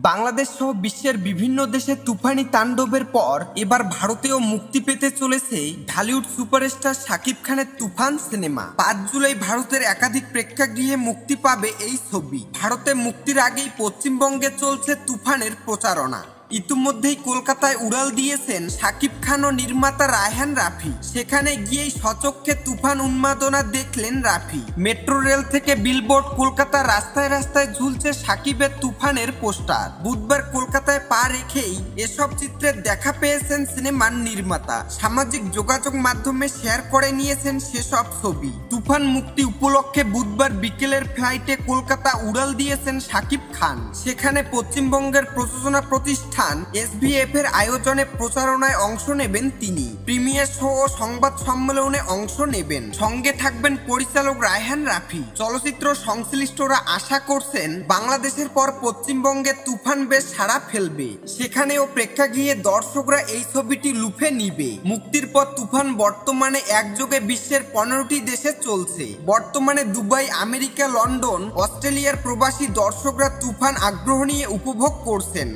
বাংলাদেশ সহ বিশ্বের বিভিন্ন দেশে তুফানি তাণ্ডবের পর এবার ভারতেও মুক্তি পেতে চলেছে ঢালিউড সুপারস্টার শাকিব খানের তুফান সিনেমা। ৫ জুলাই ভারতের একাধিক প্রেক্ষাগৃহে মুক্তি পাবে এই ছবি। ভারতে মুক্তির আগেই পশ্চিমবঙ্গে চলছে তুফানের প্রচারণা। ইতিমধ্যেই কলকাতায় উড়াল দিয়েছেন শাকিব খান ও নির্মাতা রায়হান রাফি। সেখানে গিয়েই স্বচক্ষে তুফান উন্মাদনা দেখলেন রাফি। মেট্রো রেল থেকে বিলবোর্ড, কলকাতার রাস্তায় রাস্তায় ঝুলছে শাকিবের তুফানের পোস্টার। বুধবার কলকাতায় পা রেখেই এসব চিত্রের দেখা পেয়েছেন সিনেমার নির্মাতা। সামাজিক যোগাযোগ মাধ্যমে শেয়ার করে নিয়েছেন সেসব ছবি। তুফান মুক্তি উপলক্ষে বুধবার বিকেলের ফ্লাইটে কলকাতা উড়াল দিয়েছেন শাকিব খান। সেখানে পশ্চিমবঙ্গের প্রযোজনা প্রতিষ্ঠান SVF এর আয়োজনে প্রচারণায় অংশ নেবেন তিনি। প্রিমিয়ার শো ও সংবাদ সম্মেলনে অংশ নেবেন। সঙ্গে থাকবেন পরিচালক রায়হান রাফি। চলচ্চিত্র সংশ্লিষ্টরা আশা করছেন বাংলাদেশের পর পশ্চিমবঙ্গে তুফান বেশ সাড়া ফেলবে। সেখানেও প্রেক্ষাগৃহে দর্শকরা এই ছবিটি লুফে নিবে। মুক্তির পর তুফান বর্তমানে একযোগে বিশ্বের 15টি দেশে চলছে। বর্তমানে দুবাই, আমেরিকা, লন্ডন, অস্ট্রেলিয়ার প্রবাসী দর্শকরা তুফান আগ্রহ নিয়ে উপভোগ করছেন।